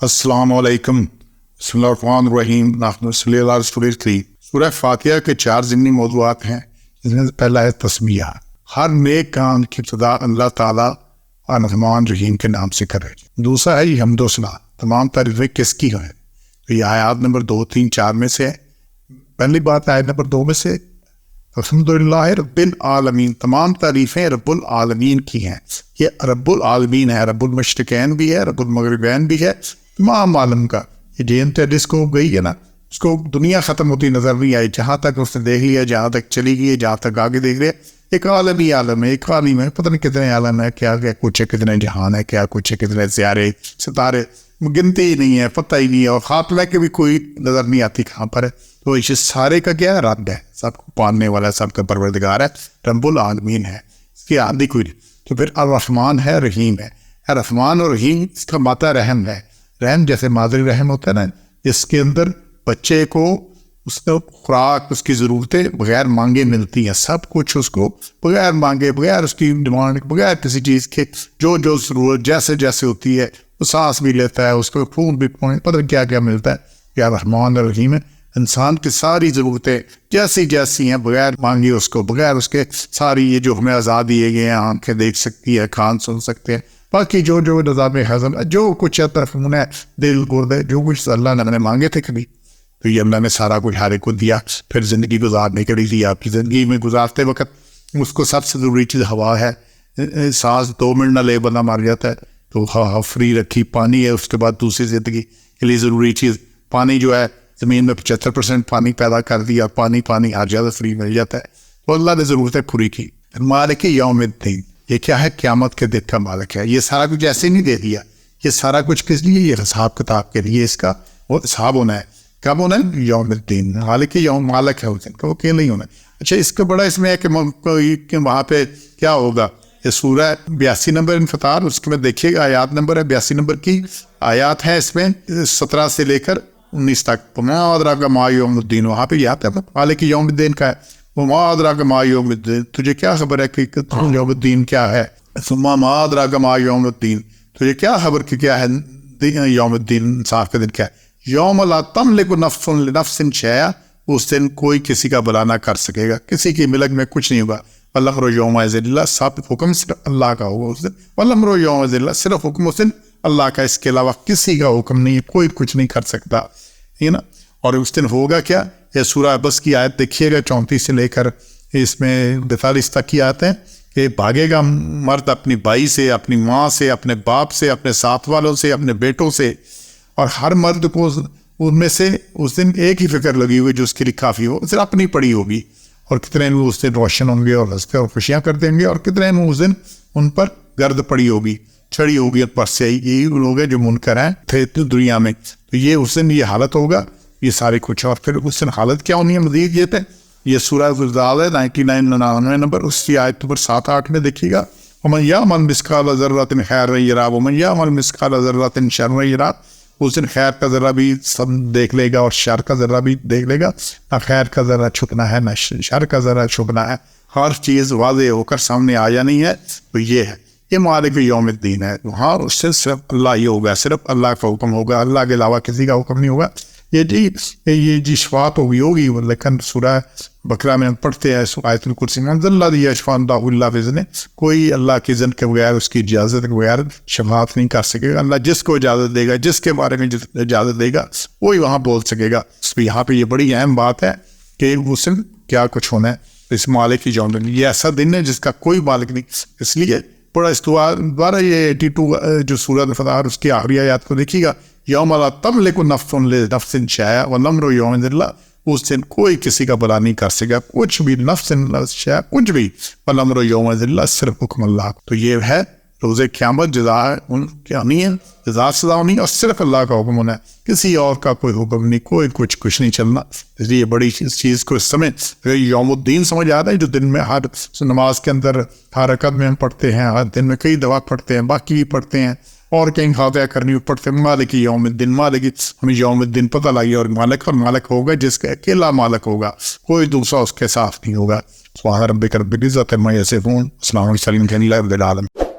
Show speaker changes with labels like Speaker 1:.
Speaker 1: السلام علیکم. بسم اللہ الرحمن الرحیم. نحمد صلی اللہ رسول الکریم. سورہ فاتحہ کے 4 ضمنی موضوعات ہیں، جس میں پہلا ہے تسمیہ. ہر نیک کام کی ابتدا اللہ تعالیٰ الرحمن الرحیم کے نام سے کرے. دوسرا ہے حمد و ثنا. تمام تعریفیں کس کی ہیں؟ تو یہ آیات نمبر 2، 3، 4 میں سے ہے. پہلی بات آیت نمبر 2 میں سے الحمدللہ رب العالمین. تمام تعریفیں رب العالمین کی ہیں. یہ رب العالمین ہے، رب المشرقین بھی ہے، رب المغربین بھی ہے، تمام عالم کا. یہ جینتے جس کو گئی ہے نا، اس کو دنیا ختم ہوتی نظر نہیں آئی. جہاں تک اس نے دیکھ لیا، جہاں تک چلی گئی، جہاں تک آگے دیکھ لیا، ایک عالم ہی عالم ہے، ایک عالم ہے. پتہ نہیں کتنے عالم ہے، کیا کیا کچھ ہے، کتنے جہان ہے، کیا کچھ ہے، کتنے سیارے ستارے، گنتی ہی نہیں ہے، پتہ ہی نہیں ہے، اور خاتمہ کے بھی کوئی نظر نہیں آتی کہاں پر ہے. تو اس سارے کا کیا ہے؟ رب ہے، سب کو پالنے والا، سب کا پروردگار ہے، رب العالمین ہے. اس کی آدھی کوئی نہیں. تو پھر الرحمن ہے، رحیم ہے. الرحمن اور رحیم اس کا ماتا رحم ہے. رحم جیسے مادری رحم ہوتا ہے نا، جس کے اندر بچے کو اس کا خوراک، اس کی ضرورتیں بغیر مانگے ملتی ہیں. سب کچھ اس کو بغیر مانگے، بغیر اس کی ڈیمانڈ، بغیر کسی چیز کے جو ضرورت جیسے جیسے ہوتی ہے. وہ سانس بھی لیتا ہے، اس کو خون بھی پتہ کیا کیا ملتا ہے. یا رحمان اور رحیم ہے. انسان کی ساری ضرورتیں جیسی جیسی ہیں، بغیر مانگے اس کو، بغیر اس کے ساری یہ جو ہمیں آزاد دیے گئے ہیں، آنکھیں دیکھ سکتی ہے، کان سن سکتے ہیں، باقی جو نظام ہضم جو کچھ ہے، ترخون ہے، دل گردے، جو کچھ اللہ نے مانگے تھے کبھی، تو یہ اللہ نے سارا کچھ ہر ایک کو دیا. پھر زندگی گزارنے کے لیے دیا. آپ کی زندگی میں گزارتے وقت اس کو سب سے ضروری چیز ہوا ہے. سانس 2 منٹ نہ لے بندہ مر جاتا ہے. تو ہوا فری رکھی. پانی ہے، اس کے بعد دوسری زندگی کے لیے ضروری چیز پانی جو ہے. زمین میں 75% پانی پیدا کر دیا. پانی ہر جگہ فری مل جاتا ہے. تو اللہ نے ضرورتیں پوری کی. مالک یوم الدین، یہ کیا ہے؟ قیامت کے دن کا مالک ہے. یہ سارا کچھ ایسے نہیں دے دیا. یہ سارا کچھ کس لیے؟ یہ حساب کتاب کے لیے. اس کا وہ حساب ہونا ہے. کب ہونا ہے؟ یوم الدین. مالک یوم، مالک ہے اس دن کا، وہ کیوں نہیں ہونا. اچھا، اس کا بڑا اس میں ہے کہ وہاں پہ کیا ہوگا. یہ سورہ 82 نمبر انفطار، اس کے میں دیکھیے گا آیات نمبر ہے 82 نمبر کی آیات ہے. اس میں 17 سے لے کر 19 تک. وما ادراک ما یوم الدین، وہاں پہ یاد ہے مالک یوم الدین کا ہے. وما ادراک ما یوم الدین، تجھے کیا خبر ہے کہ یوم الدین کیا ہے. ثم ما ادراک ما یوم الدین، تجھے کیا خبر کہ کیا ہے یوم الدین، انصاف کا دن کیا ہے. یوم لا تملک نفس لنفس شیئا، اس دن کوئی کسی کا بلا نہ کر سکے گا، کسی کی ملک میں کچھ نہیں ہوگا. والامر یومئذ للہ، سب حکم صرف اللہ کا ہوگا اس دن. والامر یومئذ للہ، صرف حکم اس دن اللہ کا، اس کے علاوہ کسی کا حکم نہیں ہے، کوئی کچھ نہیں کر سکتا ہے نا. اور اس دن ہوگا کیا؟ یہ سورہ عبس کی آیت دیکھیے گا 34 سے لے کر اس میں 42 تک کی آیت ہے کہ بھاگے گا مرد اپنی بھائی سے، اپنی ماں سے، اپنے باپ سے، اپنے ساتھ والوں سے، اپنے بیٹوں سے. اور ہر مرد کو ان میں سے اس دن ایک ہی فکر لگی ہوئی جو اس کے لیے کافی ہو، صرف اپنی پڑی ہوگی. اور کتنے لوگ اس دن روشن ہوں گے اور ہنستے اور خوشیاں کرتے ہوں گے، اور کتنے لوگ اس دن ان پر گرد پڑی ہوگی، چڑھی ہوگی ان پر سے. یہی لوگ ہیں جو منکر ہیں تھے دنیا میں. تو یہ اس دن یہ حالت ہوگا، یہ سارے کچھ. اور پھر اس دن حالت کیا ہونی ہے مزید یہ تھے. یہ سورہ زلزال ہے 99 نمبر، اس کی آیت نمبر 7-8 میں دیکھیے گا. ومن یعمل مثقال ذرۃ خیرا یرہ ومن یعمل مثقال ذرۃ شرا یرہ. اس دن خیر کا ذرہ بھی سب دیکھ لے گا اور شر کا ذرہ بھی دیکھ لے گا. نہ خیر کا ذرہ چھپنا ہے، نہ شر کا ذرہ چھپنا ہے. ہر چیز واضح ہو کر سامنے آ جانی ہے. تو یہ ہے، یہ مالک یوم الدین ہے. وہاں اس سے صرف اللہ ہی ہوگا، صرف اللہ کا حکم ہوگا، اللہ کے علاوہ کسی کا حکم نہیں ہوگا. یہ جی شفاعت ہوگی. لیکن سورہ بقرہ میں ہم پڑھتے ہیں آیت الکرسی میں اللہ یشفع اللہ بإذنہ، کوئی اللہ کی اذن کے بغیر، اس کی اجازت کے بغیر شفاعت نہیں کر سکے گا. اللہ جس کو اجازت دے گا، جس کے بارے میں اجازت دے گا، وہی وہاں بول سکے گا. یہاں پہ یہ بڑی اہم بات ہے کہ اس دن کیا کچھ ہونا ہے. اس مالک کی یوم الدین، یہ ایسا دن ہے جس کا کوئی مالک نہیں. اس لیے بڑا دوبارہ یہ 82 جو سورۃ الفطار اس کی آخری آیات کو دیکھیے گا. یوم لا تملک نفس لنفس شیئا والامر یومئذ للہ، اس دن کوئی کسی کا بلا نہیں کر سکے گا، کچھ بھی. نفس شیئا، کچھ بھی. والامر یومئذ للہ، صرف حکم اللہ. تو یہ ہے روز قیامت. جزا کیا نہیں ہے، جزا سزا نہیں، اور صرف اللہ کا حکم ہونا ہے، کسی اور کا کوئی حکم نہیں، کوئی کچھ نہیں چلنا. اس لیے بڑی چیز کو اس سمے یوم الدین سمجھ آتا ہے، جو دن میں ہر نماز کے اندر ہر رکعت میں ہم پڑھتے ہیں، ہر دن میں کئی دفعہ پڑھتے ہیں، باقی بھی پڑھتے ہیں، اور کہیں فاتحہ کرنی پڑھتے ہیں. مالک یوم الدین، مالک ہمیں یوم الدین پتہ لگی. اور مالک ہوگا جس کا اکیلا مالک ہوگا، کوئی دوسرا اس کے ساتھ نہیں ہوگا. سبحان ربک رب العزۃ عما یصفون، السلام علیکم ورحمۃ اللہ وبرکاتہ.